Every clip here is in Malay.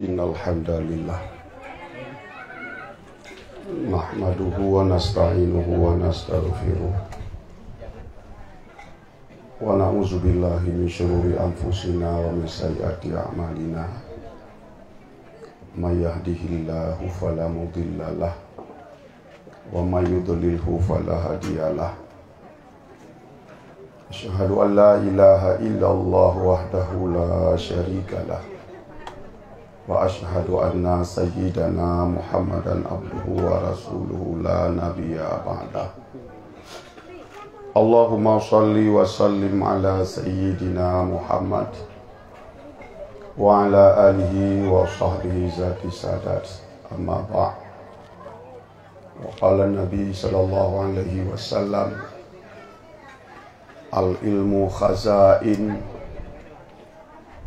Innal hamdalillah nahmaduhu wa nasta'inuhu wa nastaghfiruh wa na'udzu billahi min syururi anfusina wa min sayyiati a'malina may yahdihillahu fala mudhillalah wa may yudlilhu fala hadiyalah. Asyhadu an la ilaha illallah wahdahu la syarikalah wa asyhadu anna sayyidana Muhammadan abduhu wa rasuluhu la nabiyya ba'dah. Allahumma shalli wa sallim ala sayyidina Muhammad wa ala alihi wa sahbihi zati sadat, amma ba'd. Wa qala Nabi sallallahu alaihi wasallam, al ilmu khazain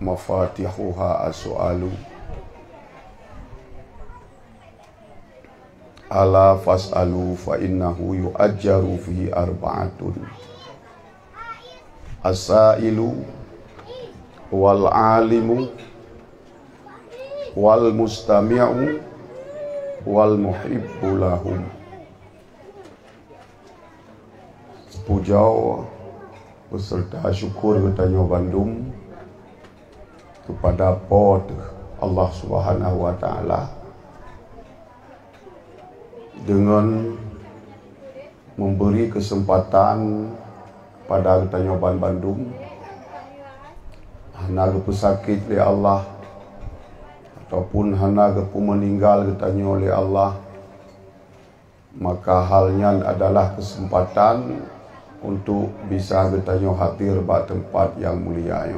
mafatihuha as-su'alu ala fas'alu fa innahu yu'ajjaru fi arba'atun as-sa'ilu wal alimu wal mustami'u wal muhibbu lahum. Pujau beserta syukur bertanya Bandung kepada Pod Allah Subhanahu wa Ta'ala dengan memberi kesempatan pada Ketanyoban Bandung hana pesakit oleh Allah ataupun hana meninggal Ketanyo oleh Allah, maka halnya adalah kesempatan untuk bisa Ketanyo hadir pada tempat yang mulia.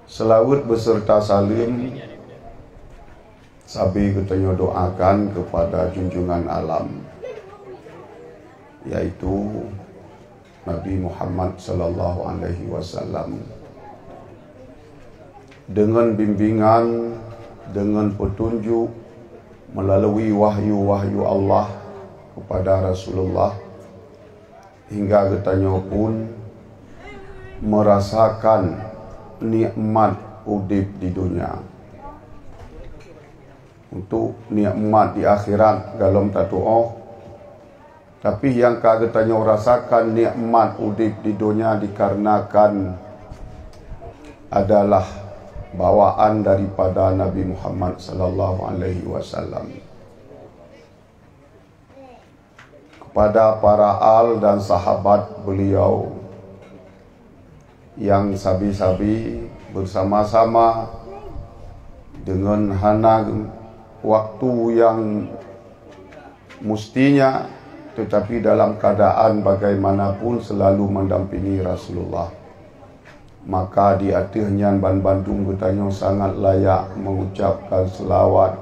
Selawat beserta salim sabi Ketanyo doakan kepada junjungan alam, yaitu Nabi Muhammad sallallahu alaihi wasallam, dengan bimbingan, dengan petunjuk melalui wahyu-wahyu Allah kepada Rasulullah, hingga Ketanyo pun merasakan nikmat udip di dunia. Untuk nikmat di akhirat galom tatu'oh, tapi yang Ketanyo rasakan nikmat udip di dunia dikarenakan adalah bawaan daripada Nabi Muhammad sallallahu alaihi wasallam kepada para al dan sahabat beliau yang sabi-sabi bersama-sama dengan hana waktu yang mustinya, tetapi dalam keadaan bagaimanapun selalu mendampingi Rasulullah. Maka di akhirnya Bandung Ketanyo sangat layak mengucapkan selawat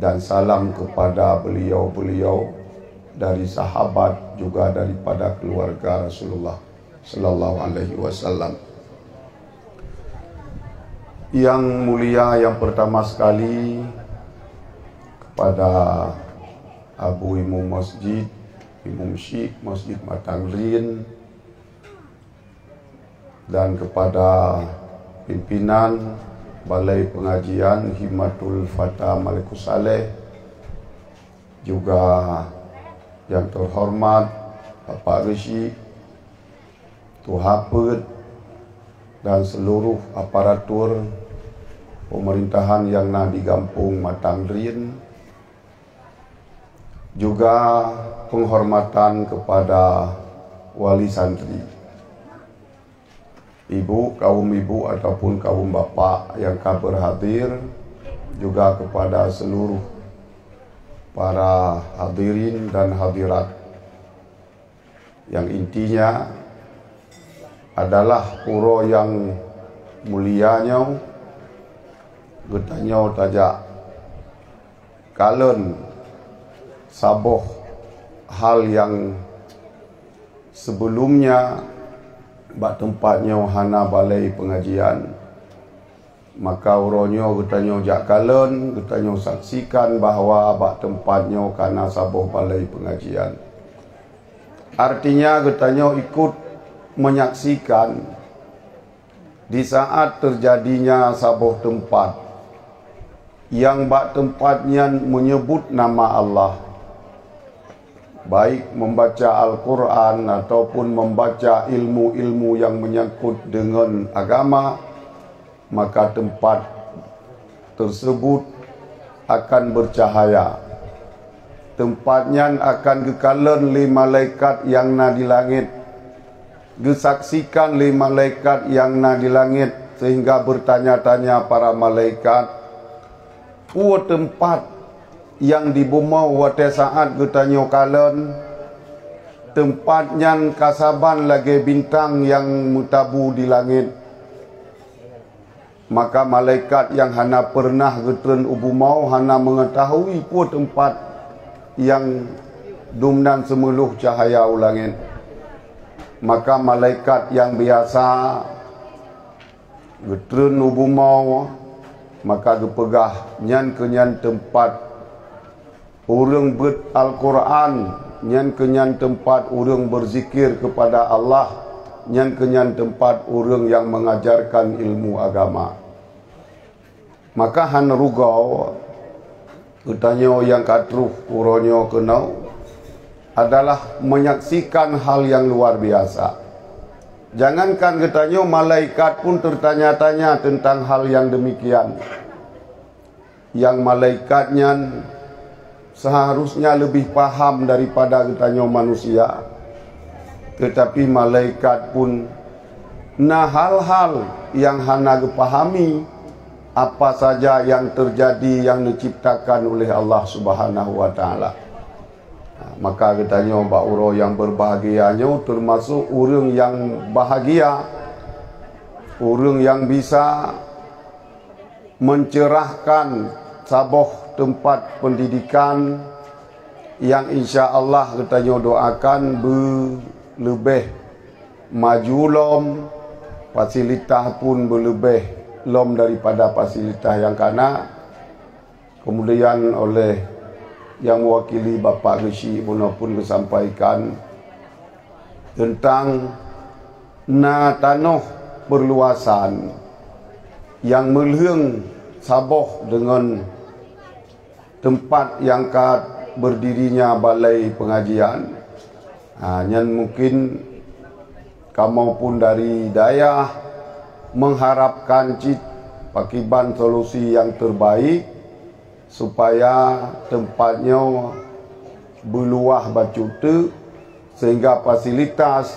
dan salam kepada beliau-beliau dari sahabat juga daripada keluarga Rasulullah sallallahu alaihi wasallam. Yang mulia, yang pertama sekali kepada Abu Imam Masjid, Imam Syekh Masjid Matangrin, dan kepada pimpinan Balai Pengajian Himmatul Fata Malikus Saleh, juga yang terhormat Bapak Rishi, Tuhapet, dan seluruh aparatur pemerintahan yang nah di Kampung Matangrin, juga penghormatan kepada wali santri, ibu, kaum ibu ataupun kaum bapak yang berhadir, juga kepada seluruh para hadirin dan hadirat, yang intinya adalah pura yang mulianya Ketanyo tajak kalen saboh hal yang sebelumnya bak tempatnya hana balai pengajian, maka uronyo Ketanyo jak kalen Ketanyo saksikan bahawa bak tempatnya karena saboh balai pengajian. Artinya Ketanyo ikut menyaksikan di saat terjadinya sebuah tempat yang bak tempatnya menyebut nama Allah, baik membaca Al-Quran ataupun membaca ilmu-ilmu yang menyangkut dengan agama, maka tempat tersebut akan bercahaya. Tempatnya akan gekalan li malaikat yang na di langit, gesaksikan li malaikat yang na di langit, sehingga bertanya-tanya para malaikat, "Ua tempat yang di bumi wate saat getanyo kalen, tempatnya kasaban lagi bintang yang mutabu di langit." Maka malaikat yang hana pernah getren ubu mau hana mengetahui pun tempat yang dumnan semeluh cahaya ulangin. Maka malaikat yang biasa getren ubu mau, maka gepegah nyan kenyan tempat urang ber Al-Quran, nyan kenyan tempat urang berzikir kepada Allah, nyan kenyan tempat urang yang mengajarkan ilmu agama. Maka han rugau utanyo yang katruh uronyo kenau adalah menyaksikan hal yang luar biasa. Jangankan getanyo, malaikat pun tertanya-tanya tentang hal yang demikian. Yang malaikatnya seharusnya lebih paham daripada getanyo manusia, tetapi malaikat pun nah hal-hal yang hana gepahami apa saja yang terjadi yang diciptakan oleh Allah Subhanahu wa taala. Maka katanya Mbak Uro yang berbahagianya termasuk orang yang bahagia, orang yang bisa mencerahkan saboh tempat pendidikan yang insya Allah katanya doakan lebih maju lom, fasilitas pun berlebih lom daripada fasilitas yang kana. Kemudian oleh yang mewakili Bapak Geshi pun disampaikan tentang tanah perluasan yang melheng saboh dengan tempat yang berdirinya balai pengajian. Yang mungkin kamu pun dari daya mengharapkan pakiban solusi yang terbaik supaya tempatnya berluah bacute, sehingga fasilitas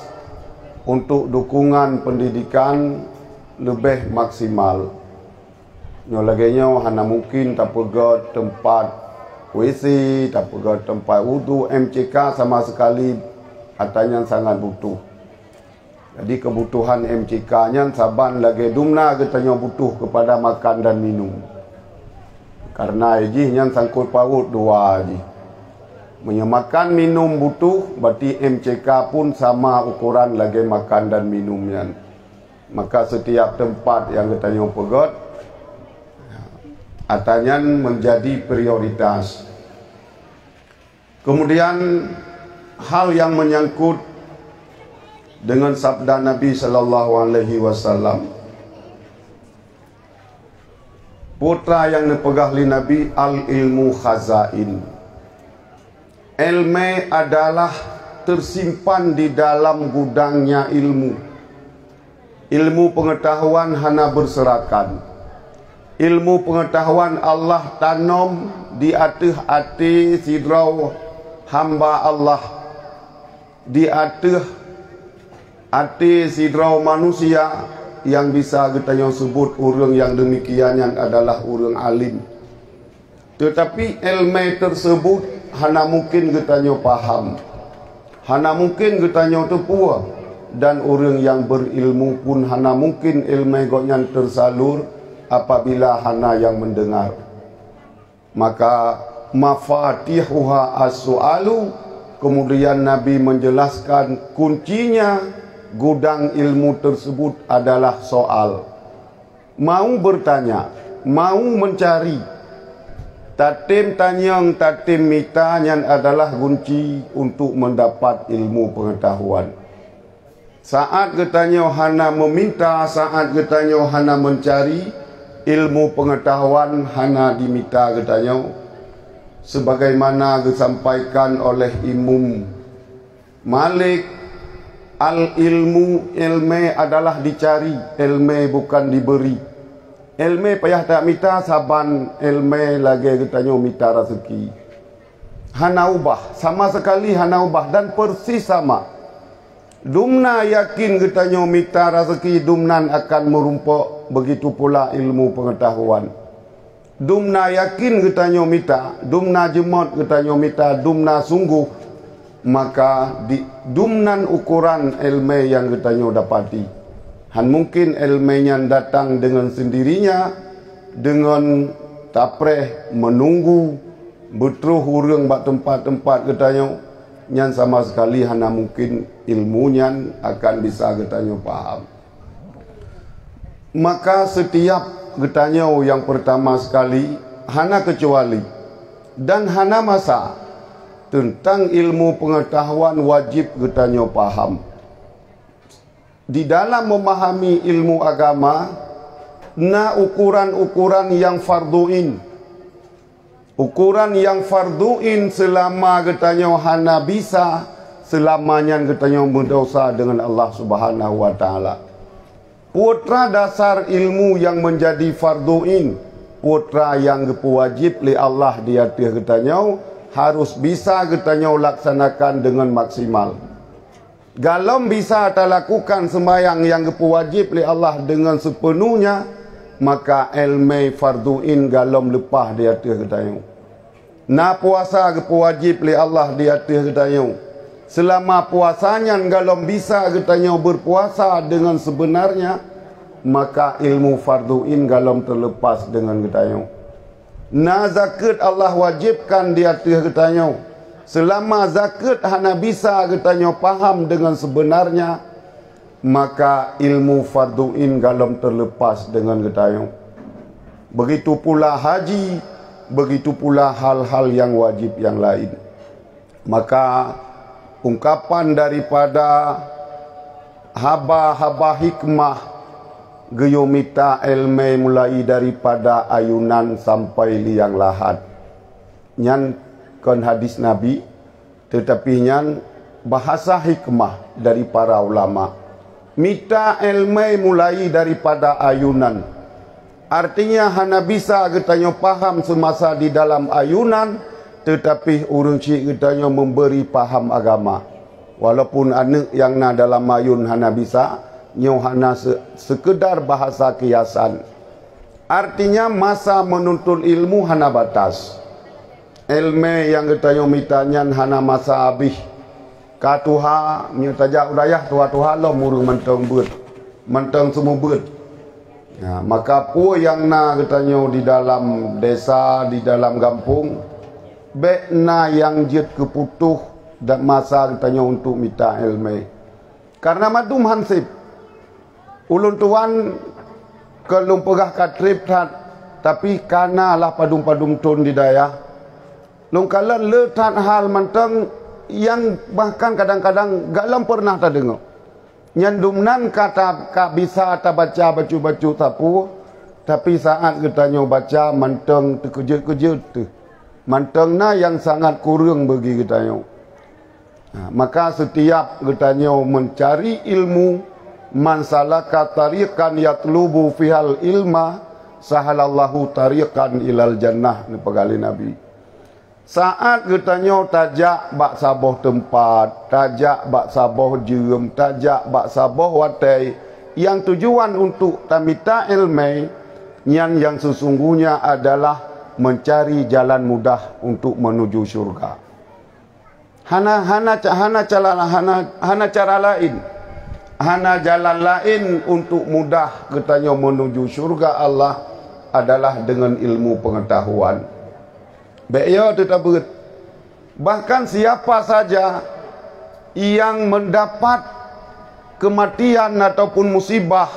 untuk dukungan pendidikan lebih maksimal. Nyolagenya hanya mungkin tak pergi tempat WC, tak pergi tempat wudu, MCK sama sekali katanya sangat butuh. Jadi kebutuhan MCK-nya saban lagi dumna katanya butuh kepada makan dan minum. Karena yang sangkut paut dua aja. Menyemakan minum butuh, berarti MCK pun sama ukuran lagi makan dan minumnya. Maka setiap tempat yang katanya pegot, atanya menjadi prioritas. Kemudian hal yang menyangkut dengan sabda Nabi sallallahu alaihi wasallam, putra yang dipegah li Nabi, al ilmu khazain. Ilmu adalah tersimpan di dalam gudangnya ilmu. Ilmu pengetahuan hana berserakan. Ilmu pengetahuan Allah tanam di hati sidrau hamba Allah, di hati sidrau manusia yang bisa kita sebut orang yang demikian yang adalah orang alim. Tetapi ilmu tersebut hana mungkin kita paham, hana mungkin kita tepuah, dan orang yang berilmu pun hana mungkin ilmu goknya tersalur apabila hana yang mendengar. Maka mafatihuha as-su'alu, kemudian Nabi menjelaskan kuncinya gudang ilmu tersebut adalah soal. Mau bertanya, mau mencari. Tatim tanyang, tatim mitanya adalah kunci untuk mendapat ilmu pengetahuan. Saat katanya hana meminta, saat katanya hana mencari ilmu pengetahuan, hana diminta katanya, sebagaimana disampaikan oleh Imam Malik, al ilmu, ilmu adalah dicari, ilmu bukan diberi. Ilmu payah tak minta, saban ilmu lagi katanya minta rezeki. Hana ubah, sama sekali hana ubah dan persis sama. Dumna yakin katanya minta rezeki, dumnan akan merumpuk, begitu pula ilmu pengetahuan. Dumna yakin katanya minta, dumna jemot katanya minta, dumna sungguh, maka di dumnan ukuran ilmu yang katanya dapati. Han mungkin ilmu yang datang dengan sendirinya, dengan tapreh menunggu betul hurung bak tempat-tempat katanya, yang sama sekali hana mungkin ilmunya akan bisa katanya paham. Maka setiap katanya yang pertama sekali hana kecuali dan hana masa tentang ilmu pengetahuan wajib katanya paham. Di dalam memahami ilmu agama, na ukuran-ukuran yang farduin. Ukuran yang farduin selama katanya hana bisa, selamanya katanya berdosa dengan Allah Subhanahu wa taala. Putra dasar ilmu yang menjadi farduin, putra yang wajib li Allah di atas katanya harus bisa katanya laksanakan dengan maksimal. Galom bisa tak lakukan sembahyang yang wajib li Allah dengan sepenuhnya, maka ilmu farduin galom lepah di atas katanya. Na puasa wajib li Allah di atas katanya. Selama puasanya galom bisa katanya berpuasa dengan sebenarnya, maka ilmu farduin galom terlepas dengan katanya. Na zakat Allah wajibkan di atas katanya. Selama zakat hana bisa katanya paham dengan sebenarnya, maka ilmu farduin galom terlepas dengan katanya. Begitu pula haji, begitu pula hal-hal yang wajib yang lain. Maka ungkapan daripada haba-haba hikmah geyomita ilmu mulai daripada ayunan sampai liang lahat. Nyan kon hadis Nabi, tetapi nyan bahasa hikmah dari para ulama. Mita ilmu mulai daripada ayunan. Artinya hana bisa katanya paham semasa di dalam ayunan, tetapi urang cik katanya memberi paham agama. Walaupun anak yang na dalam ayun hana bisa, nyo hana sekedar bahasa kiasan. Artinya masa menuntut ilmu hana batas. Ilmu yang katanya mitanya hana masa habis. Katuha mintajak udayah tuha-tuha lo murung menteng beut. Menteng semua beut. Ya, maka pu yang na katanya di dalam desa, di dalam kampung, be na yang jet keputuh dan masa katanya untuk minta ilmu. Karena madum hansip. Ulun tuan kelum pegah katrip tapi kana lah padum-padum tun di daya. Lungkalan letat hal menteng yang bahkan kadang-kadang galam pernah tak dengar. Nyandumnan kata kak bisa tak baca baju-baju tapu, tapi saat katanya baca menteng terkejut-kejut tu. Menteng na yang sangat kurang bagi katanya. Maka setiap katanya mencari ilmu, man salaka tariqan yatlubu fihal ilma, sahalallahu tariqan ilal jannah, ni pegali Nabi. Saat katanya tajak bak saboh tempat, tajak bak saboh jurem, tajak bak saboh watai, yang tujuan untuk tamita ilmu, yang sesungguhnya adalah mencari jalan mudah untuk menuju syurga. Hana cara lain, hana jalan lain untuk mudah katanya menuju syurga Allah adalah dengan ilmu pengetahuan. Beya tersebut. Bahkan siapa saja yang mendapat kematian ataupun musibah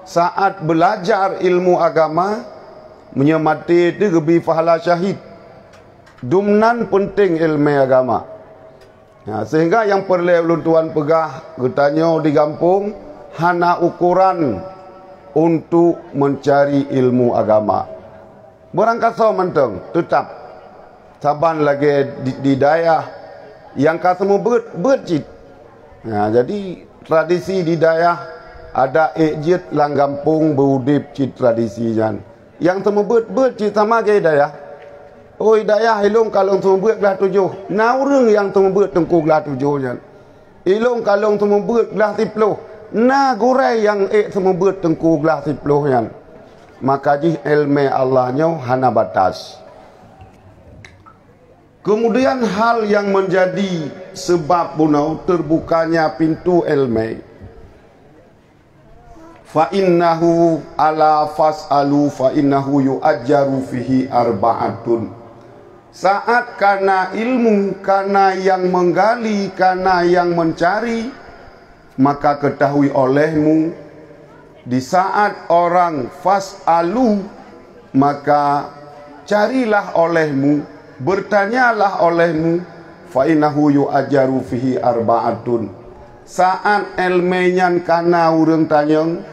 saat belajar ilmu agama, menyemati itu lebih pahala syahid. Dumnan penting ilmu agama. Sehingga yang perlu ulun tuan pegah getanya di kampung hana ukuran untuk mencari ilmu agama. Berangkasa menteng tetap saban lagi di daerah yang kasemu bercit. Jadi tradisi di daerah ada ejit lang kampung berudip cit tradisi jan. Yang temu bercit sama ke daerah. Oi daya ilung kalong temu beut belah 7. Naurung yang temu beut tengku belah 7 jan. Ilung kalong temu beut belah 10. Na gurai yang temu beut tengku belah 10 jan. Maka jih ilmu Allahnya hana batas. Kemudian hal yang menjadi sebab bunau terbukanya pintu ilmu. Fa innahu ala fas'alu fa innahu yu'ajjaru fihi arba'atun. Saat karena ilmu, karena yang menggali, karena yang mencari, maka ketahui olehmu di saat orang fas'alu, maka carilah olehmu, bertanyalah olehmu, fa innahu yu'ajjaru fihi arba'atun. Saat ilmenyan kana urang tanyang,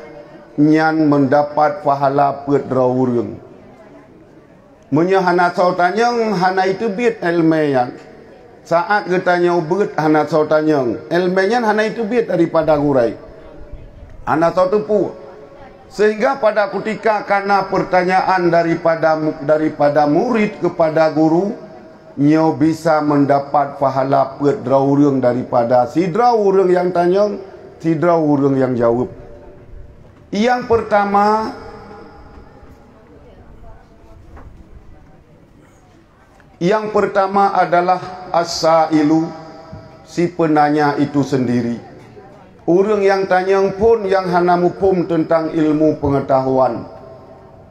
nyan mendapat pahala pedra urang. Munya hana sau tanyang, hana itu bit ilmenyan. Saat getanya ubet hana sau tanyang, ilmenyan hana itu bit daripada gurai. Hana sau tepu. Sehingga pada ketika karena pertanyaan daripada murid kepada guru, nyo bisa mendapat pahala pedra urang daripada sidra urang yang tanyang, sidra urang yang jawab. Yang pertama adalah as-sailu, si penanya itu sendiri. Orang yang tanyang pun yang hana mupum tentang ilmu pengetahuan.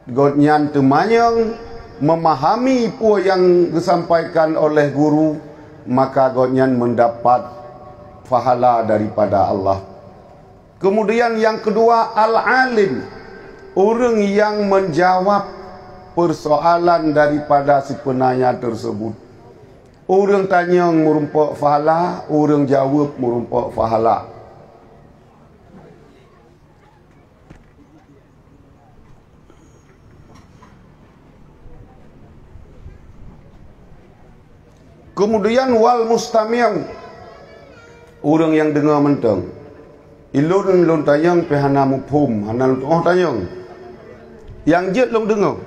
Godnyan temanyang memahami apa yang disampaikan oleh guru, maka godnyan mendapat pahala daripada Allah. Kemudian yang kedua al-alim, orang yang menjawab persoalan daripada si penanya tersebut. Orang tanya merumpak pahala, orang jawab merumpak pahala. Kemudian wal mustami', orang yang dengar mentang. Ilun tanyang pe hana mufhum, hana tanyang. Yang jet long dengar.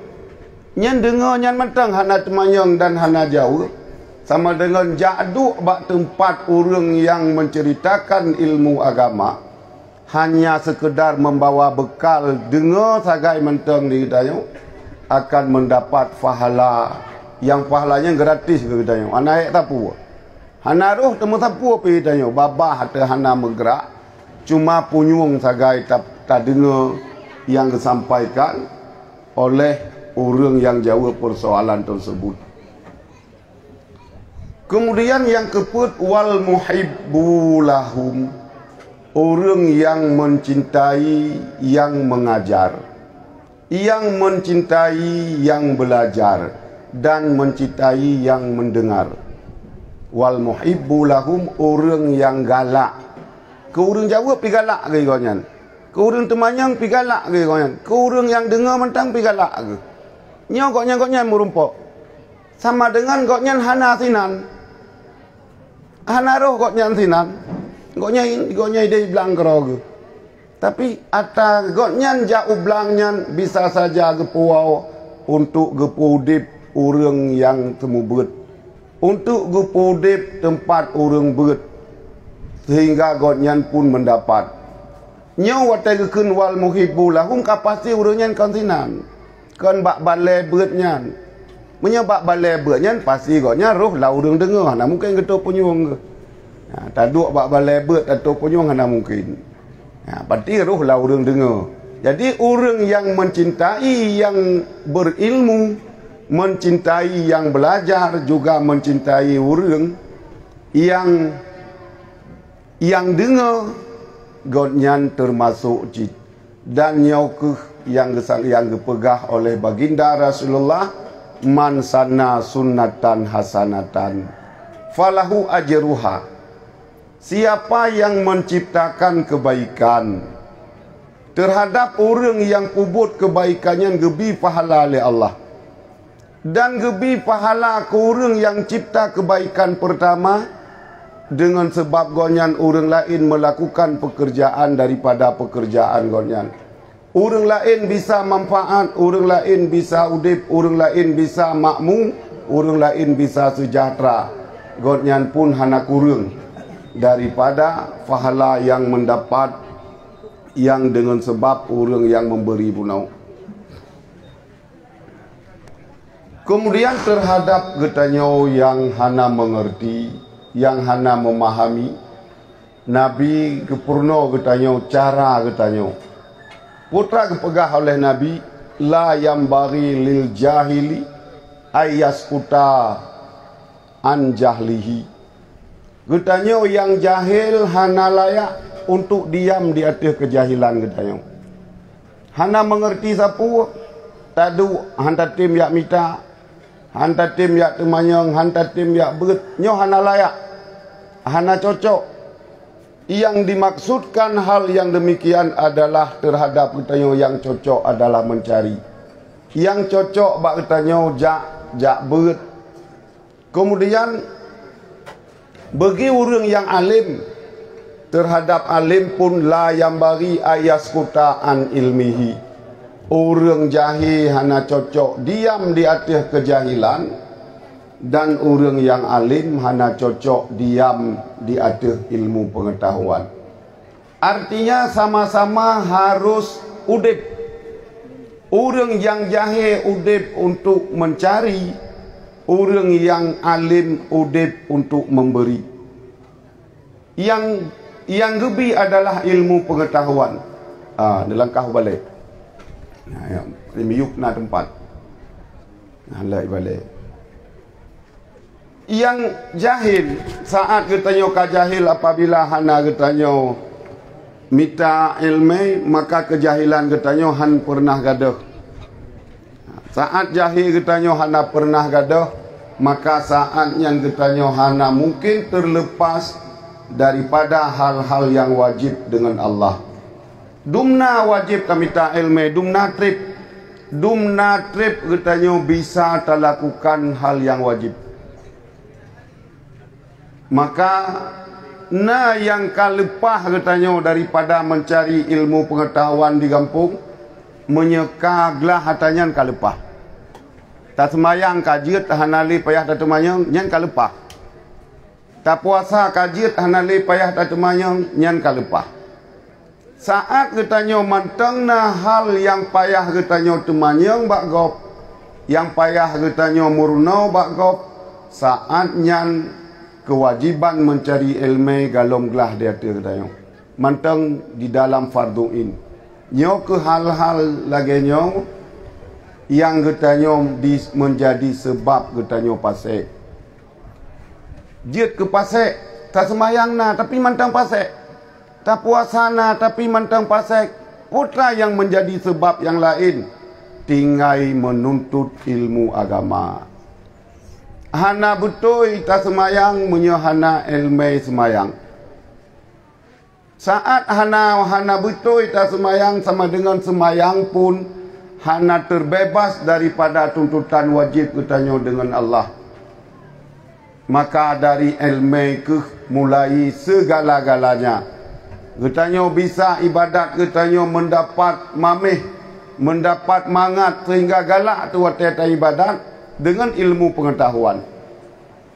Nyan dengar nyan mentang hana temanyang dan hana jawab. Sama dengan jaduk bak tempat orang yang menceritakan ilmu agama hanya sekedar membawa bekal dengar sagai mentang di tanyang akan mendapat pahala yang pahalanya gratis ke tanyang. Anak tapu. Hana roh temu tapu pe tanyang babah atau hana megrak cuma punyung sagai tak dengar yang disampaikan oleh orang yang jawab persoalan tersebut. Kemudian yang keempat wal muhibbu lahum, orang yang mencintai yang mengajar, yang mencintai yang belajar dan mencintai yang mendengar. Wal muhibbu lahum, orang yang galak. Ke orang jawab pi galak ke konyan. Ke orang temanyang pi galak ke konyan. Ke orang yang dengar mentang pi galak ke. Nyo goknya merumpok. Sama dengan goknya hana sinan. Hana roh goknya sinan. Goknya ide belang keroge. Tapi ata goknya jauh belangnya bisa saja gepuau untuk gepudip orang yang temu beut. Untuk gepudip tempat orang beut. Sehingga goknya pun mendapat. Nyo watai gekun wal muhibbu lahum kapasti urangnya kan sinan. Kan bak balai beutnya. Menyebab balai beutnya pasti goknya roh lah urang dengar. Nah mungkin geto penyung ke. Taduk bak balai beut atau penyung hana mungkin. Berarti roh lah urang dengar. Jadi orang yang mencintai yang berilmu, mencintai yang belajar, juga mencintai orang yang dengar, goknya termasuk jid. Dan nyaukuh yang dipegah oleh baginda Rasulullah, man sanna sunnatan hasanatan falahu ajruha, siapa yang menciptakan kebaikan terhadap orang yang pubut kebaikannya gebi pahala oleh Allah, dan gebi pahala ke orang yang cipta kebaikan pertama dengan sebab gonyan orang lain melakukan pekerjaan daripada pekerjaan gonyan. Orang lain bisa manfaat, orang lain bisa udip, orang lain bisa makmum, orang lain bisa sejahtera. Gonyan pun hana kurang daripada pahala yang mendapat yang dengan sebab orang yang memberi punau. Kemudian terhadap getanyo yang hana mengerti, yang hana memahami, Nabi kepurno getanyo cara getanyo. Putra kepegah oleh Nabi, la yambari lil jahili ayaskuta an jahlihi. Getanyo yang jahil hana layak untuk diam di atas kejahilan getanyo. Hana mengerti sapu, tadu hanta tim yak mita, hanta tim yak temanyong, hanta tim yak beut, nyo hana layak, hana cocok. Yang dimaksudkan hal yang demikian adalah terhadap getanyo yang cocok adalah mencari. Yang cocok bak getanyo jak beut. Kemudian bagi orang yang alim, terhadap alim pun la yang bagi ayaskuta an ilmihi. Orang jahil hana cocok diam di atas kejahilan, dan orang yang alim hana cocok diam di atas ilmu pengetahuan. Artinya sama-sama harus udip. Orang yang jahil udip untuk mencari, orang yang alim udip untuk memberi. Yang lebih adalah ilmu pengetahuan. Dilangkah balik. Miyuk na tempat. Halai balik. Yang jahil, saat getanyo kajahil apabila hana getanyo mita ilmu, maka kejahilan getanyo han pernah gaduh. Saat jahil getanyo hana pernah gaduh, maka saat yang getanyo hana mungkin terlepas daripada hal-hal yang wajib dengan Allah. Dumna wajib kamita ilmu, dumna trip getanyo bisa terlakukan hal yang wajib. Maka yang kalepah getanyo daripada mencari ilmu pengetahuan di kampung, menyekaglah hatanyan kalepah. Tak semayang kajiat hanali payah tatemanyang nyan kalepah. Tak puasa kajiat hanali payah tatemanyang nyan kalepah. Saat getanyo mantengna hal yang payah getanyo temanyang bak gop, yang payah getanyo murnau bak gop, saat nyan kewajiban mencari ilmu galom gelah dia terdayo. Manteng di dalam farduin. Nyo ke hal-hal lagi nyo yang getanyo menjadi sebab getanyo pasek. Jit ke pasek, tak semayang na tapi manteng pasek. Tak puasa na tapi manteng pasek. Putra yang menjadi sebab yang lain, tinggai menuntut ilmu agama. Hana betul tak semayang, hana ilmu semayang. Saat hana betul tak semayang, sama dengan semayang pun hana terbebas daripada tuntutan wajib getanyo dengan Allah. Maka dari ilmu ke mulai segala-galanya. Getanyo bisa ibadat, getanyo mendapat mamih, mendapat mangat sehingga galak tu waktu ibadat dengan ilmu pengetahuan.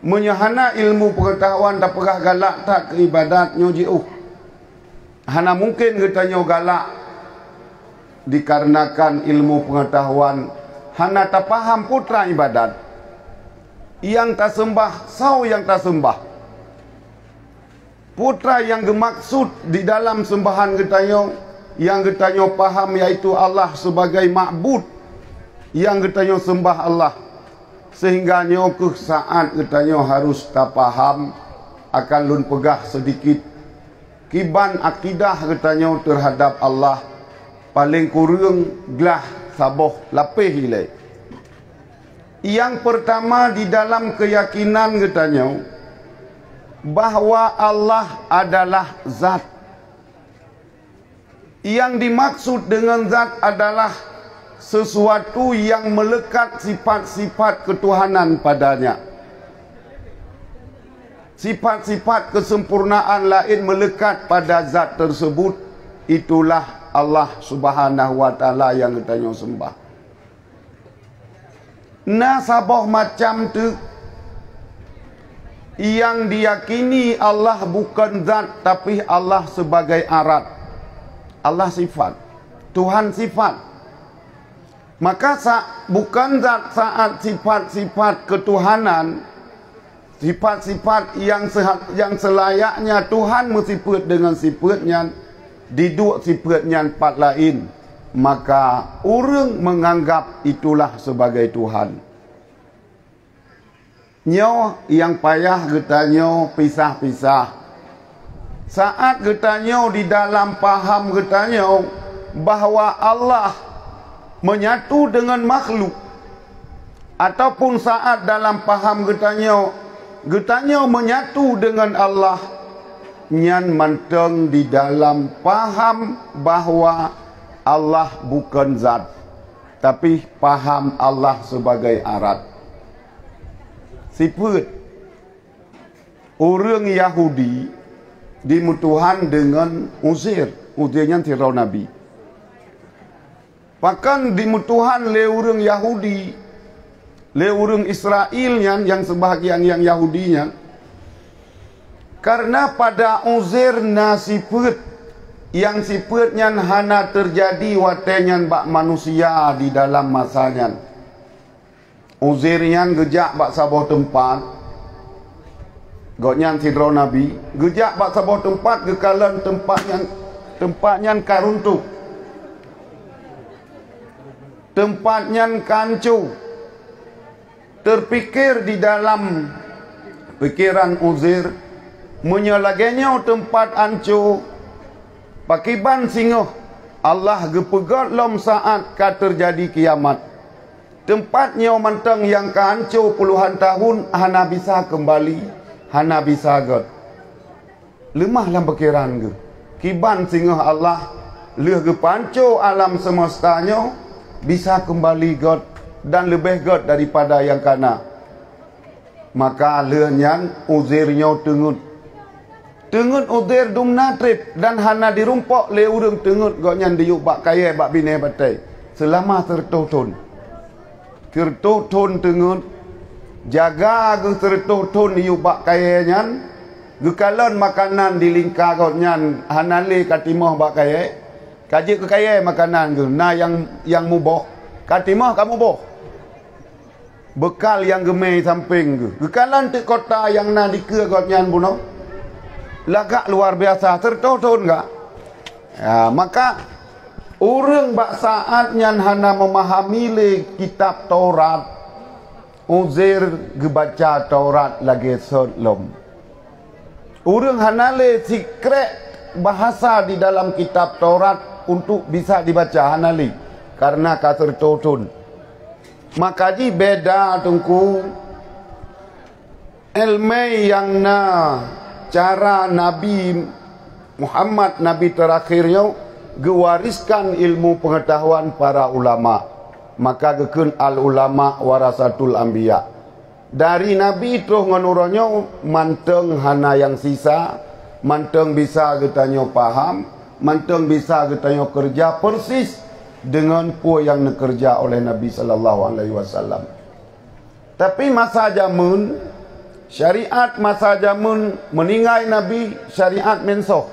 Menyahana ilmu pengetahuan tak pernah galak tak ke ibadat nyojiuh. Hana mungkin getanyo galak dikarenakan ilmu pengetahuan hana tak paham putra ibadat. Yang tak sembah, sau yang tak sembah. Putra yang gemaksud di dalam sembahan getanyo, yang getanyo paham yaitu Allah sebagai ma'bud, yang getanyo sembah Allah. Sehingga nyokuh saat getanyo harus tak paham akan lun pegah sedikit kiban akidah getanyo terhadap Allah paling kurang gelah saboh lapih hilai. Yang pertama di dalam keyakinan getanyo bahwa Allah adalah zat. Yang dimaksud dengan zat adalah sesuatu yang melekat sifat-sifat ketuhanan padanya. Sifat-sifat kesempurnaan lain melekat pada zat tersebut. Itulah Allah Subhanahu wa taala yang kita sembah. Nasabah macam tu yang diyakini Allah bukan zat, tapi Allah sebagai arat. Allah sifat, Tuhan sifat. Maka bukan zat saat sifat-sifat ketuhanan, sifat-sifat yang selayaknya Tuhan bersifat dengan sifatnya, diduk sifatnya empat lain, maka orang menganggap itulah sebagai Tuhan. Nyo yang payah getanyo pisah-pisah. Saat getanyo di dalam paham getanyo bahwa Allah menyatu dengan makhluk, ataupun saat dalam paham getanyo menyatu dengan Allah, nyan manteng di dalam paham bahwa Allah bukan zat, tapi paham Allah sebagai arat. Sifat orang Yahudi dimutuhan dengan Uzair. Uzairnya tirau Nabi. Bahkan dimutuhan le orang Yahudi, le orang Israel yang sebahagian yang Yahudinya, karena pada Uzair na sifat yang sifatnya hana terjadi watenya bak manusia di dalam masanya. Uzairnya gejak bak sabuh tempat, goknya tidro Nabi gejak bak sabuh tempat gekalan tempatnya karuntuk, tempatnya kancu. Terpikir di dalam pikiran Uzair menyalagenya tempat ancu pakiban singoh Allah gepegat lom saat ka terjadi kiamat. Tempatnya manteng yang kancu puluhan tahun hana bisa kembali, hana bisa god. Lemah dalam pikiran ge. Kiban singoh Allah leh ge pancu alam semestanya bisa kembali god dan lebih god daripada yang kana. Maka lehnya Uzairnya tengut Uzair dumna trip dan hana dirumpok le urang tengut goknya diuk bak kaya bak bine batai selama tertoton tengut jaga ge tertoton diuk bak kaya gekalon makanan di lingkar goknya hana le katimah bak kaya kaji ke kaya makanan ge na yang mubah katimah kamu boh bekal yang gemei samping ge gekalan te kota yang na dike goknya buno lagak luar biasa tertoton enggak ya, maka orang bak saatnya hana memahami le kitab Taurat. Uzair gebaca Taurat lagi selom orang hana le secret bahasa di dalam kitab Taurat untuk bisa dibaca hana le karena tertoton. Maka ji beda tungku ilmu yang na cara Nabi Muhammad, Nabi terakhirnya, gewariskan ilmu pengetahuan para ulama. Maka gekun al ulama warasatul anbiya. Dari Nabi itu ngenuronyo manteng hana yang sisa, manteng bisa getanyo paham, manteng bisa getanyo kerja persis dengan apa yang dikerja oleh Nabi sallallahu alaihi wasallam. Tapi masa jamun syariat masa jamun meninggal Nabi syariat mensoh.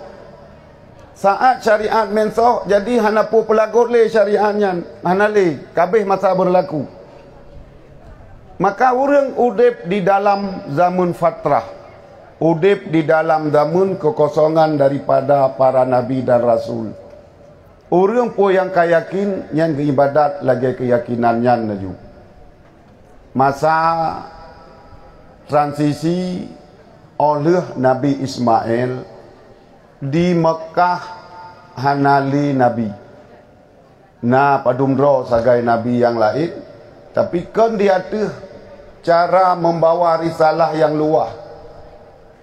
Saat syariat mensoh jadi hana pu pelagut le syariatnya hana le kabeh masa berlaku. Maka orang udip di dalam zaman fatrah, udip di dalam zaman kekosongan daripada para nabi dan rasul. Orang pu yang kayakin yang ibadat lagi keyakinannya naju. Masa transisi oleh Nabi Ismail di Mekah hanali Nabi. Nah padumro sagai Nabi yang lain, tapi kan dia tu cara membawa risalah yang luas.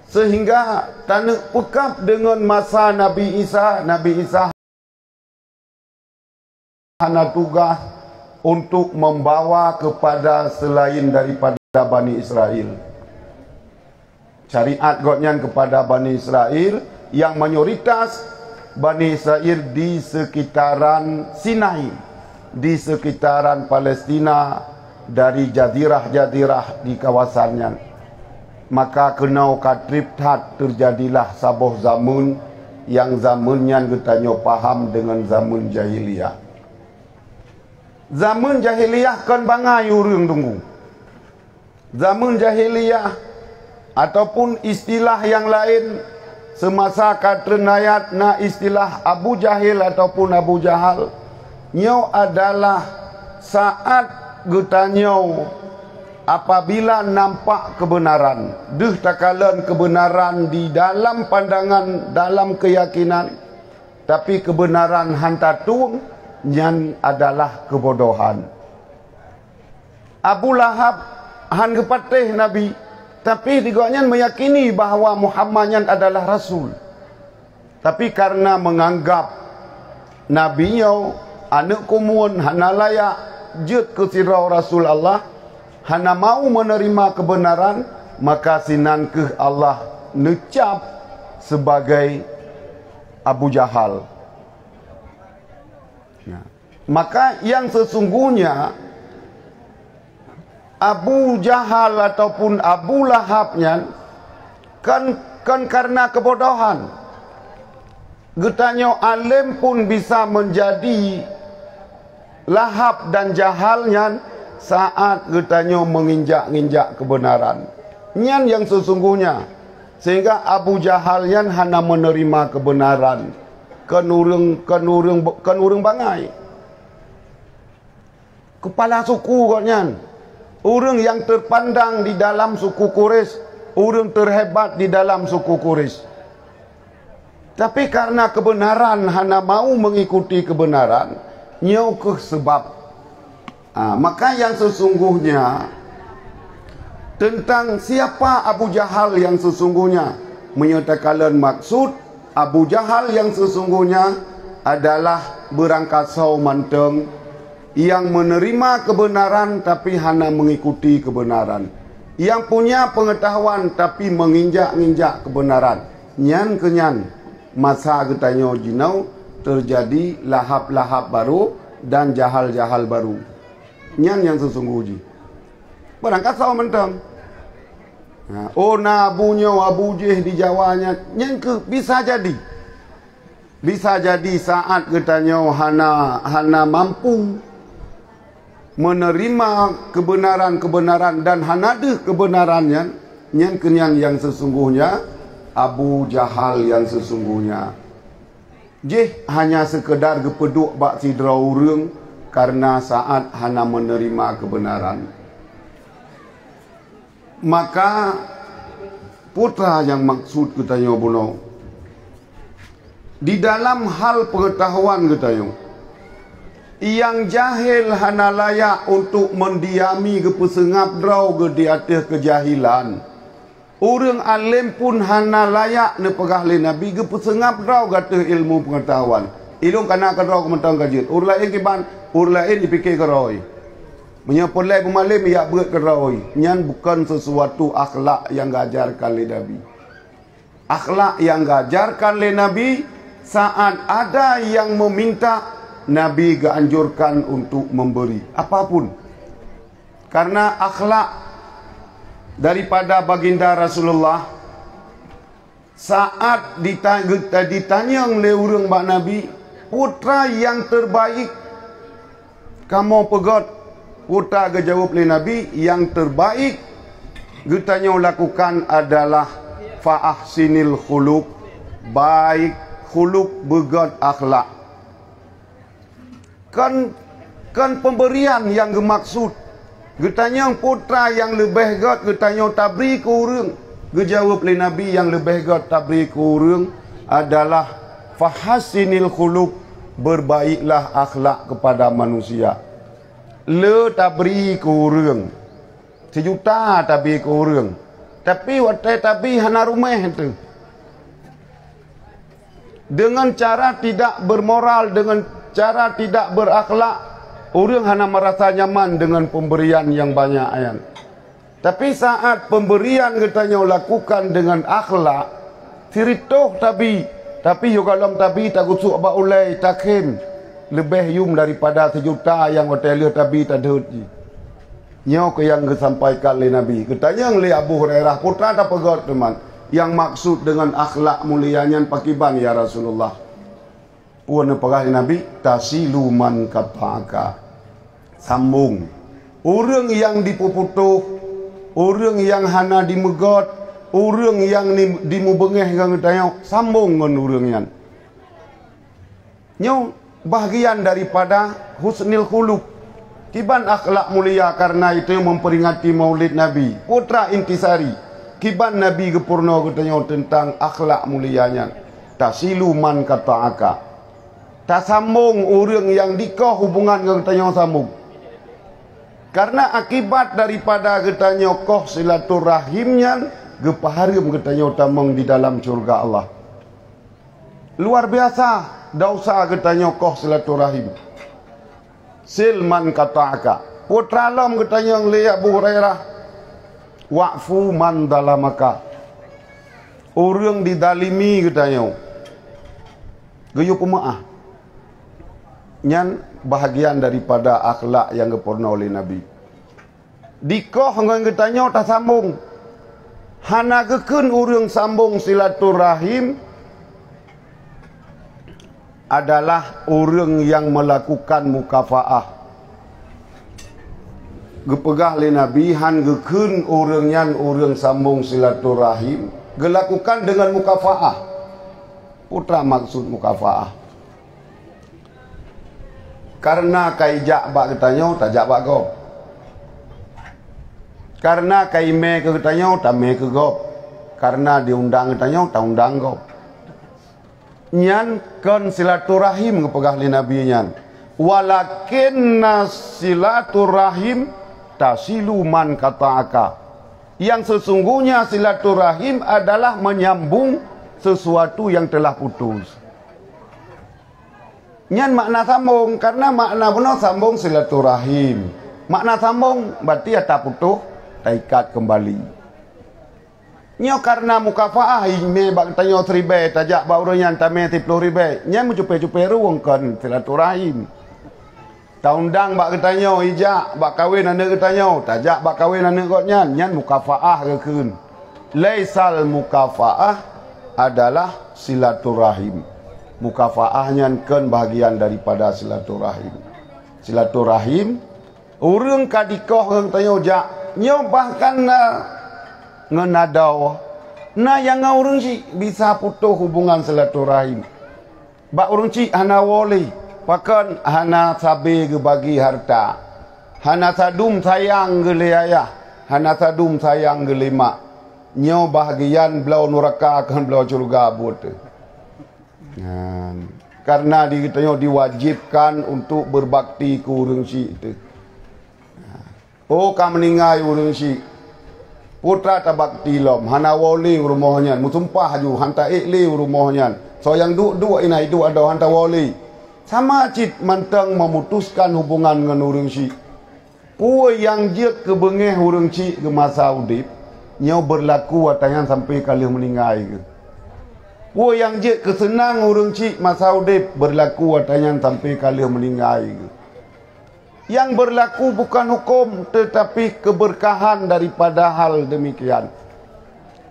Sehingga tanah pekap dengan masa Nabi Isa hana tugas untuk membawa kepada selain daripada Bani Israel. Syariat godnya kepada Bani Israel yang mayoritas Bani Israel di sekitaran Sinai, di sekitaran Palestina, dari jazirah-jazirah di kawasannya. Maka kenau katriptat terjadilah sabuh zaman yang zamannya kita paham dengan zaman jahiliyah. Zaman jahiliyah kan bangai urang tunggu. Zaman jahiliyah ataupun istilah yang lain semasa katrenayat na istilah Abu Jahil ataupun Abu Jahal nyo adalah saat getanyo apabila nampak kebenaran, takalan kebenaran di dalam pandangan, dalam keyakinan, tapi kebenaran hantatung yang adalah kebodohan. Abu Lahab han kepatih Nabi, tapi diganya meyakini bahawa Muhammad adalah Rasul. Tapi karena menganggap Nabi nyo anak kumun hana layak jut ke sirau Rasul Allah, hana mau menerima kebenaran, maka sinan ke Allah necap sebagai Abu Jahal. Nah, maka yang sesungguhnya Abu Jahal ataupun Abu Lahabnya kan karena kebodohan. Getanyo alim pun bisa menjadi Lahab dan Jahalnya saat getanyo menginjak-injak kebenaran. Nyan yang sesungguhnya. Sehingga Abu Jahalnya hana menerima kebenaran. Kan urang bangai. Kepala suku katnya. Urang yang terpandang di dalam suku Quraisy, urang terhebat di dalam suku Quraisy. Tapi karena kebenaran hana mau mengikuti kebenaran, nyo ke sebab. Maka yang sesungguhnya tentang siapa Abu Jahal yang sesungguhnya, menyatakan maksud Abu Jahal yang sesungguhnya adalah berangkasau manteng yang menerima kebenaran tapi hana mengikuti kebenaran, yang punya pengetahuan tapi menginjak-injak kebenaran. Nyan kenyan masa getanyo jinau terjadi lahap-lahap baru dan jahal-jahal baru. Nyan yang sesungguhnya berangkasau manteng. Oh nabunyo Abu Jih di Jawanya nyan ke bisa jadi saat getanyo hana mampu menerima kebenaran dan hanadeh kebenarannya, nyan kenyang yang sesungguhnya Abu Jahal yang sesungguhnya. Jih hanya sekedar gepeduk bak sidra urang karena saat hana menerima kebenaran. Maka putra yang maksud getanyo buno di dalam hal pengetahuan getanyo, yang jahil hana layak untuk mendiami kepesengap draw ke di atas kejahilan. Orang alim pun hana layak ne pegah le Nabi kepesengap draw ke ilmu pengetahuan. Ilung kana draw kementang kajit. Ur lain kiban, ur lain dipikir keroi. Menyapolai pemalim ya berat keroi. Nyan bukan sesuatu akhlak yang gajarkan le Nabi. Akhlak yang gajarkan le Nabi saat ada yang meminta, Nabi gaanjurkan untuk memberi apapun. Karena akhlak daripada baginda Rasulullah saat ditanya oleh urang bak Nabi, putra yang terbaik kamu pegot. Putra gejawab oleh Nabi, yang terbaik getanya lakukan adalah fa'ahsinil khuluq, baik khuluq begot akhlak. Kan pemberian yang gemaksud. Getanya putra yang lebih got getanya tabri ke urang. Gejawab oleh Nabi yang lebih got tabri ke urang adalah fahassinil khuluq, berbaiklah akhlak kepada manusia. Le tabri ke urang 1 juta tabri ke urang, Tapi tapi hana rumah itu. Dengan cara tidak bermoral, dengan cara tidak berakhlak, orang hana merasa nyaman dengan pemberian yang banyak ayat. Tapi saat pemberian katanya lakukan dengan akhlak, siritoh tapi yo kalau tabi tak usuk ba ulai takim lebih yum daripada 1 juta yang hotel tabi tadut. Nyo ke yang disampaikan oleh Nabi. Katanya oleh Abu Hurairah, putra tak pegot teman. Yang maksud dengan akhlak mulianya pakiban ya Rasulullah. Puan pegah Nabi, tasilu man kata'aka. Sambung. Orang yang dipuputuh, orang yang hana dimegot, orang yang dimubengeh dengan katanya, sambung dengan orang yang. Nyo bahagian daripada husnil khuluq. Kiban akhlak mulia, karena itu memperingati maulid Nabi. Putra intisari. Kiban Nabi Gepurno katanya tentang akhlak mulianya. Tasilu man kata'aka. Tak sambung orang yang dikah hubungan katanya sambung. Karena akibat daripada katanya koh silaturahimnya, gepaharim katanya tamang di dalam surga Allah. Luar biasa dosa katanya koh silaturahim. Silman kata'aka. Putra lam katanya oleh Abu Hurairah, wa'fu man dalamaka. Orang didalimi katanya, gayo pemaah. Nyan bahagian daripada akhlak yang gepurna oleh Nabi. Dikoh dengan katanya tak sambung. Hana kekun orang sambung silaturahim adalah orang yang melakukan mukafaah. Gepegah le Nabi han gekun orang yang orang sambung silaturahim gelakukan dengan mukafaah. Putra maksud mukafaah. Karena kai jak bak katanya tak jak bak gop. Karena kai me ke katanya tak me ke gop. Karena diundang katanya tak undang gop. Nyan kan silaturahim kepegah li Nabi nyan. Walakinna silaturahim tasilu man kata'aka. Yang sesungguhnya silaturahim adalah menyambung sesuatu yang telah putus. Nyan makna sambung, karena makna benar sambung silaturahim. Makna sambung berarti tak putus, tak ikat kembali. Nyo karena mukafaah me bak tanyo 3 tajak ba orang yang tame 10 ribu. Nya mencupe-cupe ruang kan silaturahim. Taundang bak tanyo ijak bak kawin ande tanyo, tajak bak kawin ande kok nyan mukafaah keun. Laisal mukafaah adalah silaturahim. Mukafaah nyan kan bahagian daripada silaturahim. Silaturahim urang kadikoh ngang tanyo jak nyo bahkan ngenadau na yang orang si bisa putus hubungan silaturahim. Bak orang si hana wali pakan hana sabe ke bagi harta, hana sadum sayang ke le ayah, hana sadum sayang ke le mak. Nyo bahagian belau neraka akan belau surga buat. Karena ditanya diwajibkan untuk berbakti ke orang si itu. Oh kamu meninggal orang si putra tabakti lom hana wali rumahnya musumpah ju hanta ikli rumahnya so yang dua ina itu ada hanta wali sama cit mantang memutuskan hubungan dengan urang si puai yang dia kebengeh urang si ke masa udip nyau berlaku atangan sampai kali meninggal ke puai yang dia kesenang urang si masa udip berlaku atangan sampai kali meninggal ke. Yang berlaku bukan hukum tetapi keberkahan daripada hal demikian.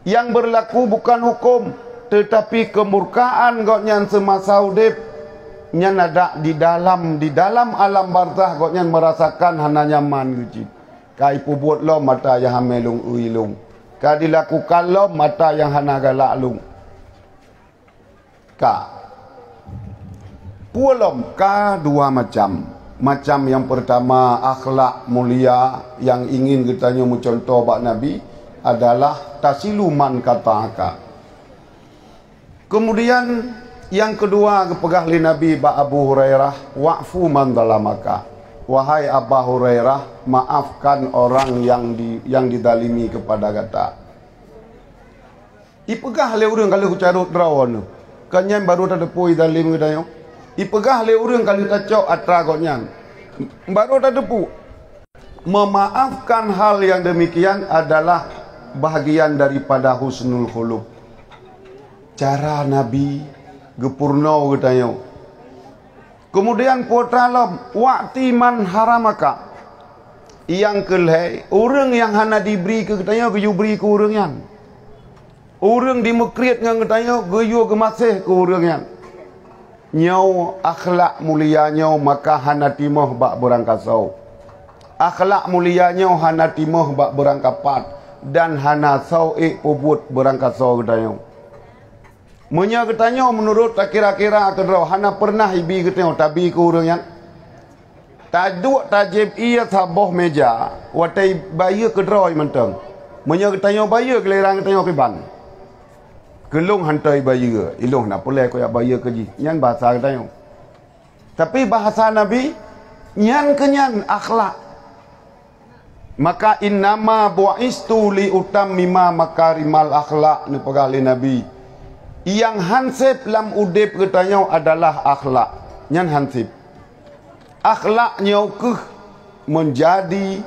Yang berlaku bukan hukum tetapi kemurkaan goknya semasa udip nyan ada di dalam alam barzah goknya merasakan hana nyaman gejit. Kai pubuat lo mata yang hamelung uilung. Ka dilakukan lo mata yang hana galak lung. Ka pualom ka dua macam. Macam yang pertama akhlak mulia yang ingin kita mencontoh bak Nabi adalah tasiluman kata'aka. Kemudian yang kedua kepegah li Nabi bak Abu Hurairah wa'fu man dalamaka. Wahai Abu Hurairah, maafkan orang yang didalimi kepada kata. Ipegah le urang kalau carut drawan. Kanyan baru tak depui dalim gedayo. Ipegah le urang kalau tak cok atra konyan. Baru tak depu. Memaafkan hal yang demikian adalah bahagian daripada husnul khuluq. Cara Nabi gepurno gedayo. Kemudian putralam wakti man haramaka. Yang kelai orang yang hana diberi ke katanya ke beri ke orang yang orang dimekrit dengan katanya ke yu ke masih ke orang yang nyau akhlak mulia nyau maka hana timah bak berangkasau akhlak mulia nyau hana timah bak berangkapat dan hana sau pobut berangkasau katanya munya katanya menurut tak kira-kira kedraw hana pernah ibi katanya tabi ke orang yang Taduk tajib ia saboh meja watai bayar kedroi mentang. Munya ketanya bayar kelerang ketanya piban. Gelung hantai bayar. Ilung nak pulai ko ya bayar keji. Nyan bahasa ketanya. Tapi bahasa Nabi nyan kenyan akhlak. Maka innama bu'istu li utammima makarimal akhlak ni pegali Nabi. Yang hansip lam udip ketanya adalah akhlak. Nyan hansip. Akhlaknya ke menjadi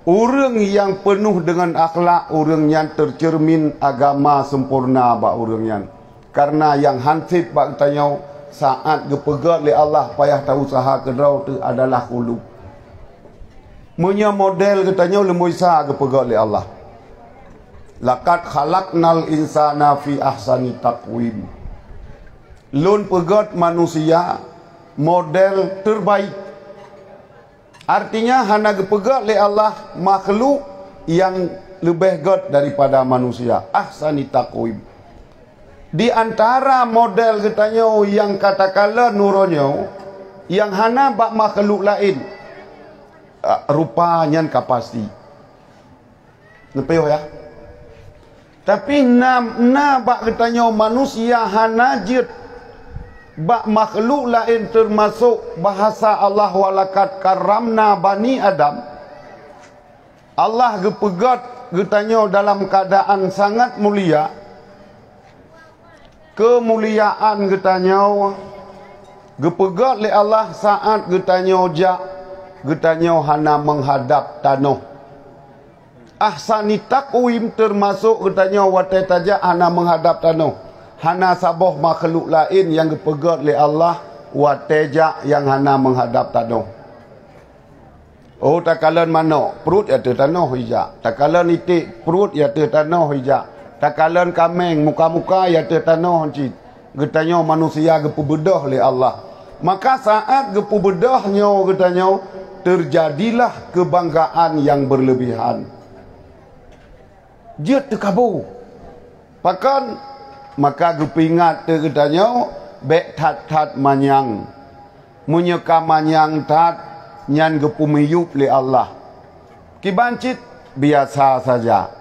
orang yang penuh dengan akhlak, orang yang tercermin agama sempurna bak orang yang. Karena yang hansip bak tanya saat gepegat oleh Allah payah tahu usaha kedrau tu adalah khuluq. Munya model katanya lemui sah gepegat oleh Allah. Laqad khalaqnal insana fi ahsani taqwim. Lun pegat manusia model terbaik. Artinya hana gepegat oleh Allah makhluk yang lebih god daripada manusia. Ahsani taqwim. Di antara model katanya yang katakanlah nuronyo yang hana bak makhluk lain rupanya kapasti. Nepeo ya. Tapi na bak katanya manusia hana jid bak makhluk lain termasuk bahasa Allah walakat karamna bani Adam. Allah gepegat getanya dalam keadaan sangat mulia. Kemuliaan getanya gepegat oleh Allah saat getanya getanya hana menghadap tanah. Ahsani taqwim termasuk getanya watai tajak hana menghadap tanah. Hana saboh makhluk lain yang gepegat oleh Allah wateja yang hana menghadap tanah. Oh takalan mana perut ya te tanah hijak. Takalan itik perut ya te tanah hijak. Takalan kameng muka-muka ya te tanah hancit. Getanya manusia gepebedah oleh Allah. Maka saat gepebedahnya getanya terjadilah kebanggaan yang berlebihan. Dia terkabur. Pakan maka gepingat tergetanya bek tat manyang munyeka manyang tat nyan gepumiyup li Allah kibancit biasa saja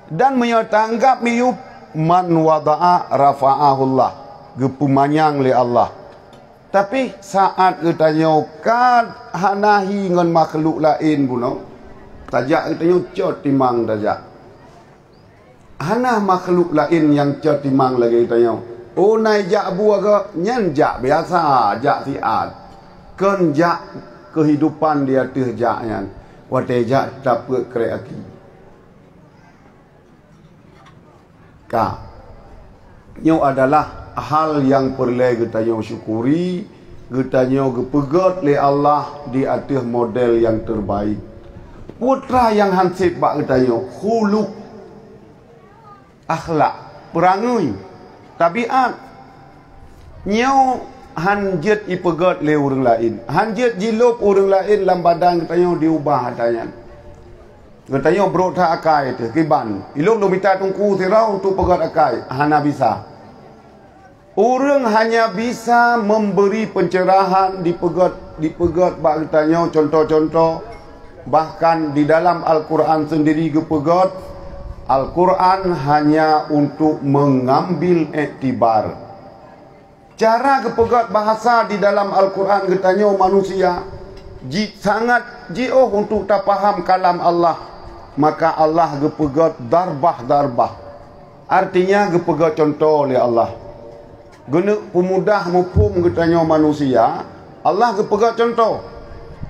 dan menyetanggap miyup man wada'a rafa'ahullah gepumanyang li Allah. Tapi saat getanya kad hanahi ngan makhluk lain puno tajak getanya cot timang tajak hana makhluk lain yang cetimang lagi tanya. Oh nai jak buah ke nyan jak biasa jak siat. Ken jak kehidupan dia teh jak nyan. Wate jak dapat kreaki. Ka. Nyo adalah hal yang perlu kita syukuri, kita gepegat le Allah di atas model yang terbaik. Putra yang hansip bak kita khuluq akhlak, perangai, tabiat. Nyau hanjet ipegat le orang lain. Hanjet jilop orang lain dalam badan katanya diubah katanya. Katanya bro tak akai tu, kiban. Ilok lo minta tungku tirau tu pegat akai. Hana bisa. Orang hanya bisa memberi pencerahan dipegat bak katanya contoh-contoh. Bahkan di dalam Al-Quran sendiri gepegat. Al-Quran hanya untuk mengambil iktibar. Cara kepegat bahasa di dalam Al-Quran katanya manusia sangat jauh untuk tak faham kalam Allah. Maka Allah kepegat darbah-darbah. Artinya gepegak contoh oleh Allah. Guna pemudah mupum getanya manusia, Allah gepegak contoh.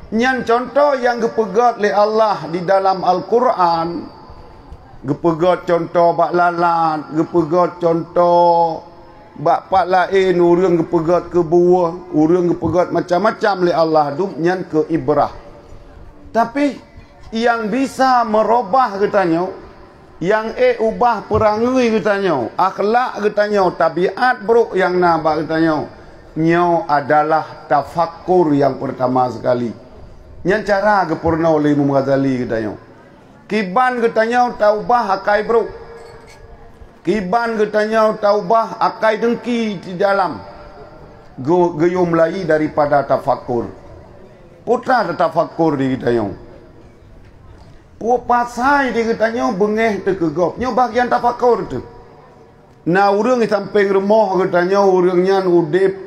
Nyan contoh yang gepegak oleh Allah di dalam Al-Quran, gepegak contoh bak lalat, gepegak contoh bak pak lain, urang gepegak ke buah, urang gepegak macam-macam oleh Allah tu nyan ke ibrah. Tapi yang bisa merubah getanya, yang ubah perangai getanya, akhlak getanya, tabiat buruk yang nabak getanya, nyo adalah tafakkur yang pertama sekali. Yang cara gepurna oleh Imam Ghazali getanya. Kiban getanya taubah akai buruk. Kiban getanya taubah akai dengki di dalam. Geyo mulai daripada tafakkur. Putra tafakkur di getanya. Puak pasai dia katanya bengeh terkegop. Nyo bagian tafakur tu. Nah urang samping rumah katanya urangnya udip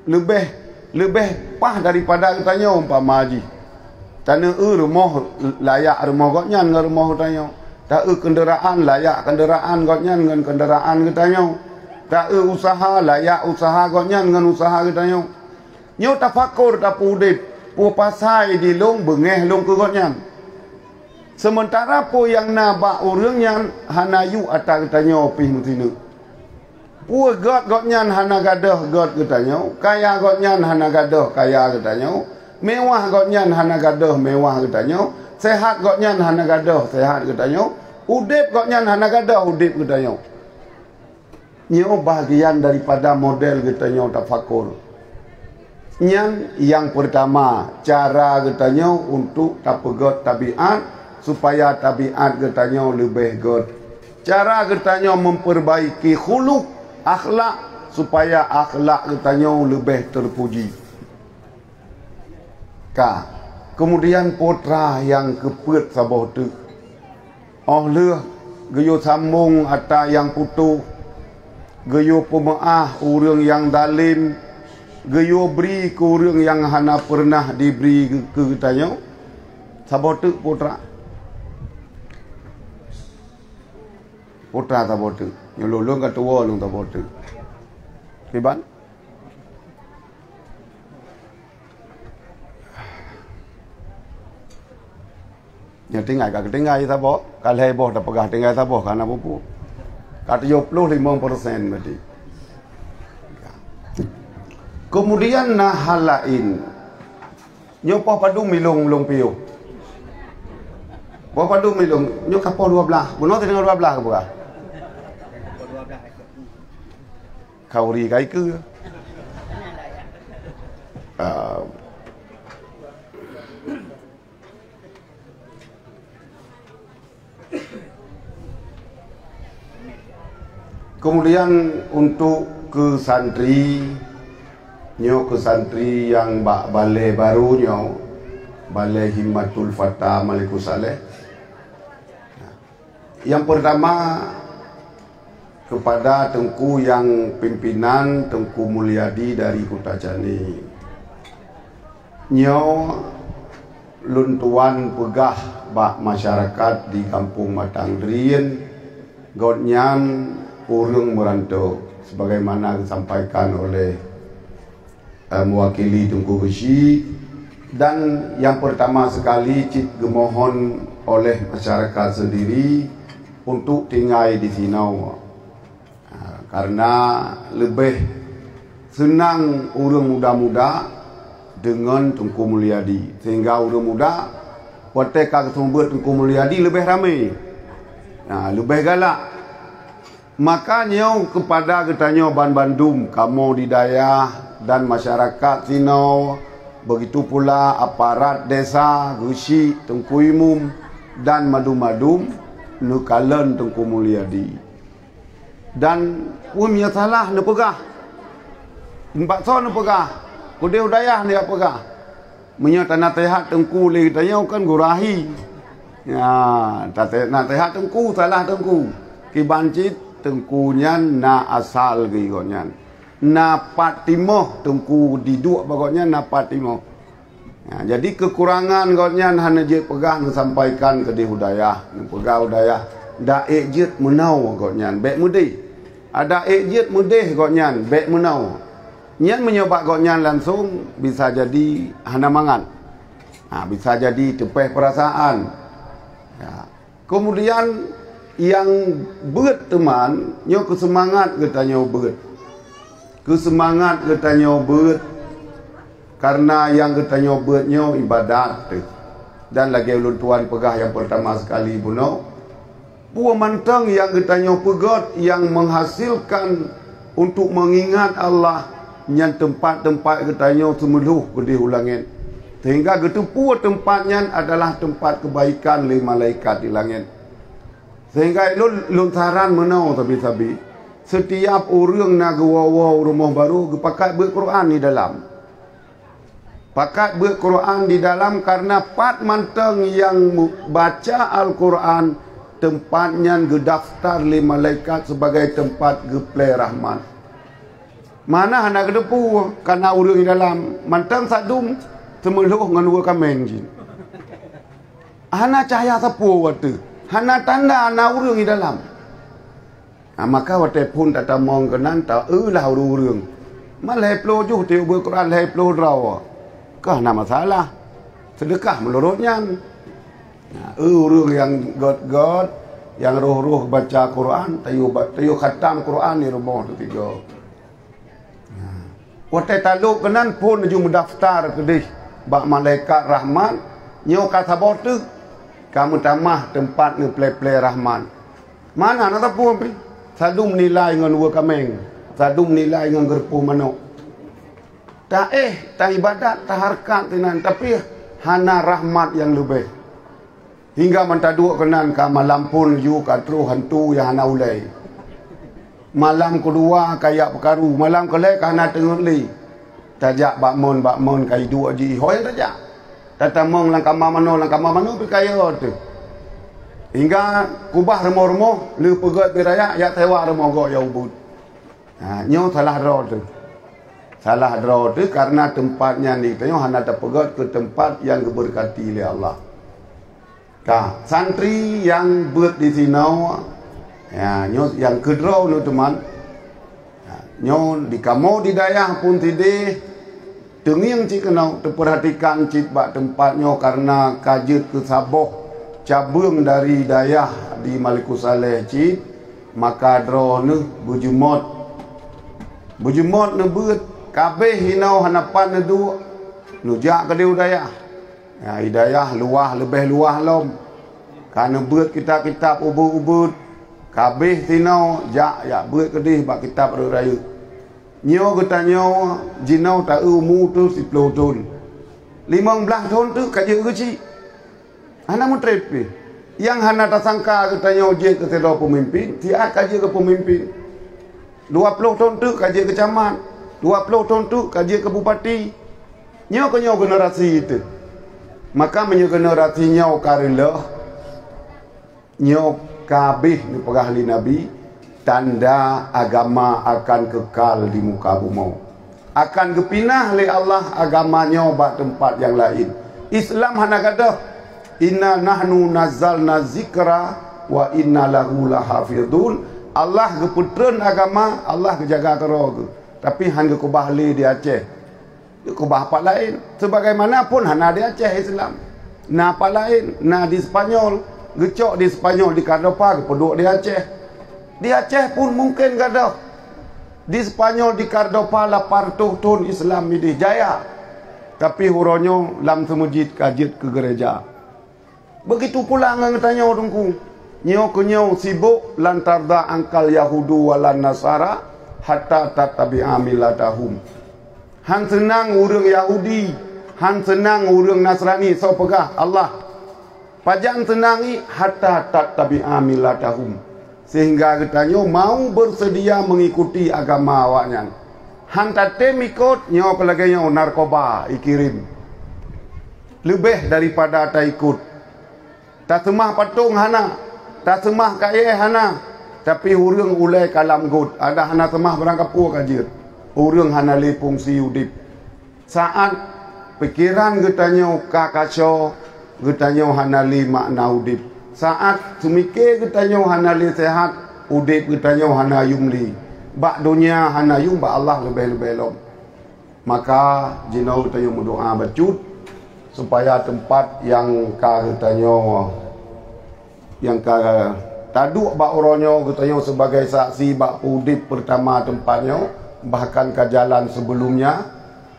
lebih pah daripada katanya umpama haji. Tanah rumah layak rumah gotnya dengan rumah katanya. Tak kenderaan layak kenderaan gotnya dengan kenderaan katanya. Tak usaha layak usaha gotnya dengan usaha katanya. Nyo tafakur tak udip. Puak pasai di long bengeh long ke gotnya. Sementara po yang nabak orang yang hanayu atas katanya opih mutina. Pu god nyan hana gadah god katanya, kaya god nyan hana gadah kaya katanya, mewah god nyan hana gadah mewah katanya, sehat god nyan hana gadah sehat katanya, udip god nyan hana gadah udip katanya. Nyo bahagian daripada model katanya tafakur. Nyan yang pertama cara katanya untuk tapegot tabiat supaya tabiat getanya lebih good. Cara getanya memperbaiki khuluk, akhlak supaya akhlak getanya lebih terpuji. Kemudian putra yang kepet sabah tu. Leh geyo sambung ata yang putuh. Geyo pemaah urang yang dalim. Geyo beri ke urang yang hana pernah diberi ke getanya. Sabah tu putra. Putra tak bodoh. Yang lulung kat tua lung tak bodoh. Kiban? Yang tinggal kat tinggal tak boh. Kalau heboh tak pegah tinggal tak boh karena pupu. Kat 75% berarti. Kemudian hal lain. Nyopoh padu milung lung piu. Poh padu milung nyo kapo 12. Buno tengah 12 ke bukan? Kauri kai ke? Kemudian untuk ke santri, nyo ke santri yang balai baru nyo, balai Himmatul Fatah Malikus Saleh. Yang pertama kepada Tengku yang pimpinan Tengku Mulyadi dari Kutajani. Nyo luntuan pegah bak masyarakat di Kampung Matangdrien godnyan urang merantau sebagaimana disampaikan oleh mewakili Tengku Besi. Dan yang pertama sekali cik gemohon oleh masyarakat sendiri untuk tinggal di sini. Karena lebih senang orang muda-muda dengan Tengku Mulyadi. Sehingga orang muda Wateka kesumber Tengku Mulyadi lebih ramai, lebih galak. Makanya kepada ketanya Ban Bandung, kamu di daya dan masyarakat sini, begitu pula aparat desa, Gusi, Tengku Imum dan Madu-Madum nukalan Tengku Mulyadi. Dan punya salah nak pegah. Empat so nak pegah. Kudai udayah dia pegah. Menyata nasihat Tengku le tanya kan gurahi. Ya, nak nasihat Tengku salah Tengku. Kibancit Tengkunya na asal gigonya. Na patimoh Tengku diduk bagotnya na patimoh. Ya, jadi kekurangan gotnya hanya je pegah sampaikan ke di udayah, pegah udayah. da ejit menau kok nyan bek mudi ada ejit mudih kok nyan bek menau nyan menyoba kok nyan langsung bisa jadi hana mangan, bisa jadi tepeh perasaan ya. Kemudian yang beut teman nyo kesemangat kita nyo beut kesemangat kita nyo beut karena yang kita nyo beut nyo ibadat dan lagi ulun tuan pegah yang pertama sekali buno buah mantang yang kita nyo pegot yang menghasilkan untuk mengingat Allah yang tempat-tempat kita nyo semeluh gede ulangin sehingga getepu tempatnya adalah tempat kebaikan li malaikat di langit. Sehingga lun saran menau tapi setiap orang nak gawa rumah baru pakai Quran di dalam. Pakai Quran di dalam karena pat manteng yang baca Al-Quran tempatnya gedaftar li malaikat sebagai tempat geplay rahmat. Mana hendak gedepu karena orang di dalam manteng sadum semeluh ngan kameng jin. Hana cahaya sapu waktu. Hana tanda ana urang di dalam. Maka waktu pun tata mong kenan ta lah urang. Malai plo juh teu Quran lai plo raw. Kah na masalah. Sedekah melurutnya. Urang yang god yang roh-roh baca Quran tayu khatam Quran ni rumah tu tiga. Waktu taluk kenan pun ju mendaftar kedih bak malaikat rahman nyo kata botu kamu tamah tempat ni play rahman mana nak tapu pi sadum nilai ngan dua kameng sadum nilai ngan gerpu manok tak ibadat tak harkat tenan tapi hana rahmat yang lebih hingga mentaduk kenan ka malam pun ju katru hantu yang hana ulai malam kedua kayak perkaru malam kelai kana tengok li tajak bakmon kai dua ji hoi tajak tata mong langkama mano pi kaya tu hingga kubah remo lu pegot biraya ya tewa remo go ya ubud nyo salah draw tu karena tempatnya ni tanya hana ta pegot ke tempat yang diberkati oleh Allah santri yang buat di sini nyo yang kedraw nu teman nyo di kamo di dayah pun tidih tengiang cik kenau terperhatikan cik bak tempatnya karena kajit kesaboh cabung dari dayah di Maliku Saleh cik maka draw ne bujumot ne beut kabeh hinau hanapan ne du nujak ke dia dayah hidayah luah lebih luah lom karena beut kitab-kitab ubud kabeh tinau ya beut kedih bak kitab raya nyo kita nyo jinau ta mu tu 10 tahun 15 tahun tu kaji uji hana mutrepi yang hana tak sangka kita nyo je ke sedar pemimpin dia kaji ke pemimpin 20 tahun tu kaji ke camat 20 tahun tu kaji ke bupati nyo generasi itu maka menyo generasi nyo karela nyo kabeh ni pegahli nabi tanda agama akan kekal di muka bumi akan kepinah oleh Allah agamanya bak tempat yang lain Islam hana kata inna nahnu nazzalna zikra wa inna lahu lahafidun Allah keputren agama Allah kejaga kero tapi hanya kubahli di Aceh kubah apa lain sebagaimanapun hana di Aceh Islam na apa lain na di Spanyol gecok di Spanyol di Cardopa peduk di Aceh pun mungkin gadah di Spanyol di Cardopa 800 tahun Islam ini jaya tapi huronyo lam semujid kajit ke gereja begitu pula ngang tanya orangku nyo sibuk lantar da angkal Yahudu walan Nasara hatta tatabi'a millatahum han senang urang Yahudi han senang urang Nasrani so pegah Allah pajang senangi hatta tatabi'a millatahum sehingga katanya mau bersedia mengikuti agama awaknya hantar temikot nyo pelaganya narkoba ikirim lebih daripada tak ikut tak semah patung hana tak semah kaya hana tapi urang ulai kalam god ada hana semah berangkapu kajir urang hana li fungsi udip saat pikiran katanya kakaco katanya hana li makna udip Saat semikir kita hana li sehat, udip kita hana yumli. Bak dunia hana yum, bak Allah lebih-lebih lom. Maka jinau kita berdoa bacut supaya tempat yang katanya yang taduk bak oronyo katanya sebagai saksi bak udip pertama tempatnya, bahkan ke jalan sebelumnya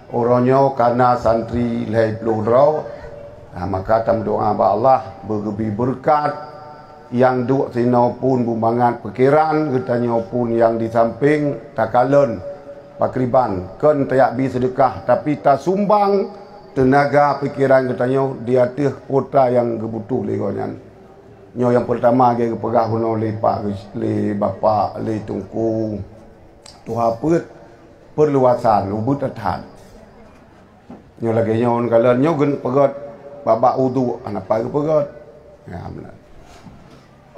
oronyo karena santri lehai pelurau. Maka tam doa ba Allah bergebi berkat yang duk sinau pun bumbangat pikiran katanya pun yang di samping takalen pakriban kan tayak bi sedekah tapi tak sumbang tenaga pikiran katanya dia teh kota yang kebutuh legonyan nyo yang pertama ge pegah hono le pak le bapa le tungku tuha put perluasan ubut athan nyo lagi nyon kalen nyo gen pegot babak wudu anak pagi pegot ya benar.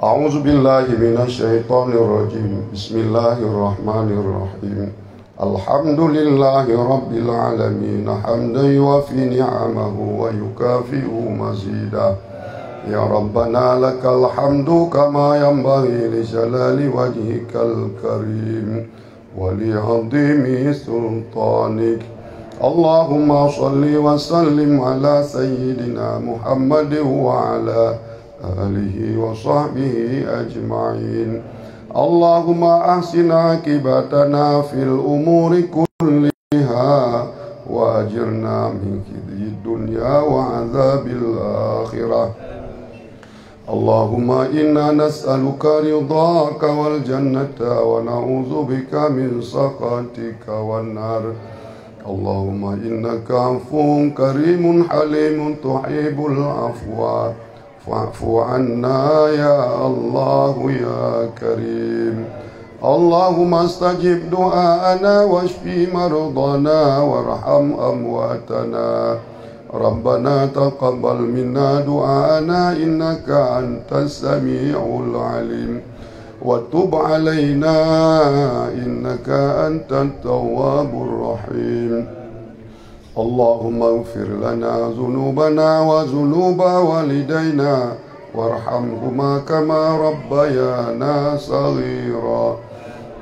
A'udzu billahi minasyaitonir rajim. Bismillahirrahmanirrahim. Alhamdulillahi rabbil alamin hamdan yuwafi ni'amahu wa yukafi'u mazida. Ya Rabbana lakal hamdu kama yanbaghi li jalali wajhikal karim wa li 'azimi sultanik. Allahumma salli wa sallim ala sayyidina Muhammad wa ala alihi wa sahbihi ajma'in. Allahumma ahsin akibatana fil umuri kulliha wa ajirna min khizyi dunya wa azabil akhirah. Allahumma inna nas'aluka ridhaka wal jannata wa na'udzu bika min sakhatika wan nar. Allahumma innaka afuwun karimun halimun tuhibbul afwa fa'fu anna ya Allah ya Karim. Allahumma astajib du'ana washfi maradana warham amwatana. Rabbana taqabbal minna du'ana innaka antas sami'ul alim. وتب علينا إنك أنت التواب الرحيم. اللهم اغفر لنا ذنوبنا وذنوب والدينا وارحمهما كما ربيانا صغيرا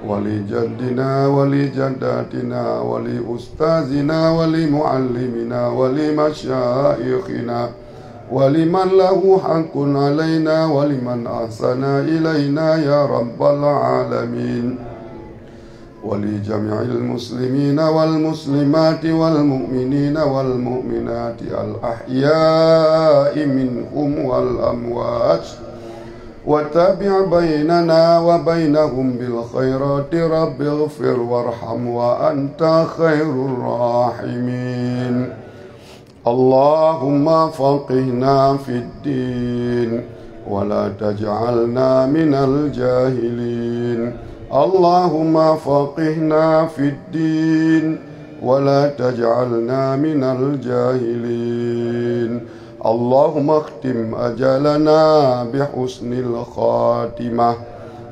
ولجدنا ولجداتنا ولأستاذنا ولمعلمنا ولمشايخنا ولمن له حق علينا ولمن أحسن إلينا يا رب العالمين ولجميع المسلمين والمسلمات والمؤمنين والمؤمنات الأحياء منهم والأموات وتابع بيننا وبينهم بالخيرات رب اغفر وارحم وأنت خير الراحمين. اللهم فقهنا في الدين ولا تجعلنا من الجاهلين. اللهم فقهنا في الدين ولا تجعلنا من الجاهلين. اللهم اختم أجلنا بحسن الخاتمة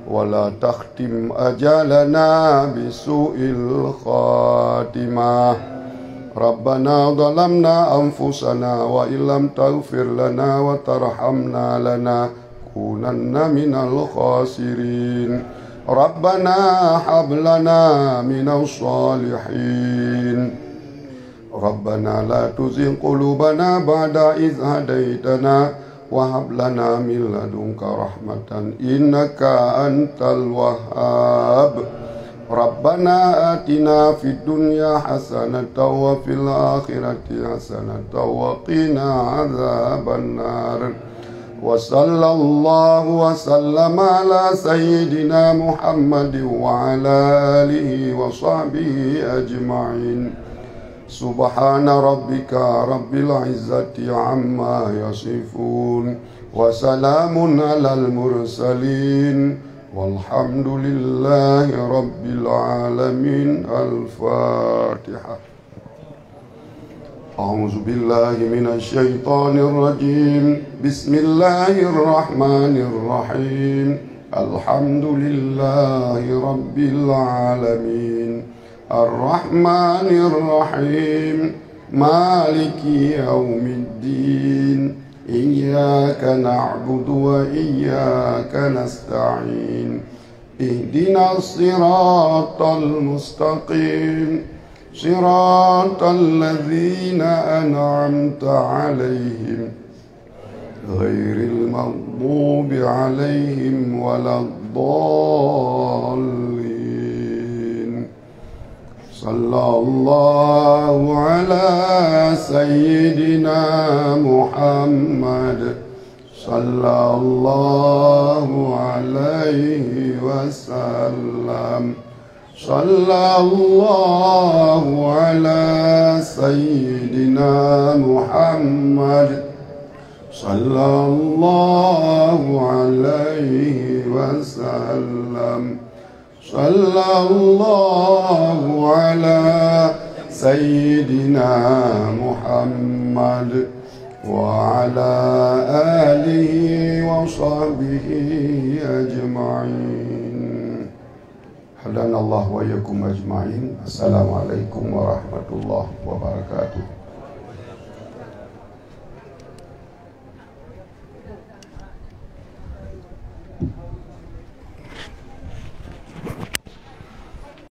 ولا تختم أجلنا بسوء الخاتمة. ربنا ظلمنا أنفسنا وإن لم تغفر لنا وترحمنا لنكونن من الخاسرين. ربنا هب لنا من الصالحين. ربنا لا تزغ قلوبنا بعد إذ هديتنا وهب لنا من لدنك رحمة إنك أنت الوهاب. ربنا آتنا في الدنيا حسنة وفي الآخرة حسنة وقنا عذاب النار. وصلى الله وسلم على سيدنا محمد وعلى آله وصحبه أجمعين. سبحان ربك رب العزة عما يصفون وسلام على المرسلين والحمد لله رب العالمين. الفاتحة. أعوذ بالله من الشيطان الرجيم. بسم الله الرحمن الرحيم. الحمد لله رب العالمين الرحمن الرحيم مالك يوم الدين إياك نعبد وإياك نستعين اهدنا الصراط المستقيم صراط الذين أنعمت عليهم غير المغضوب عليهم ولا الضالين صلى الله على سيدنا محمد صلى الله عليه وسلم صلى الله على سيدنا محمد صلى الله عليه وسلم صلى الله على سيدنا محمد وعلى آله وصحبه أجمعين. هدانا الله وإياكم أجمعين. السلام عليكم ورحمة الله وبركاته.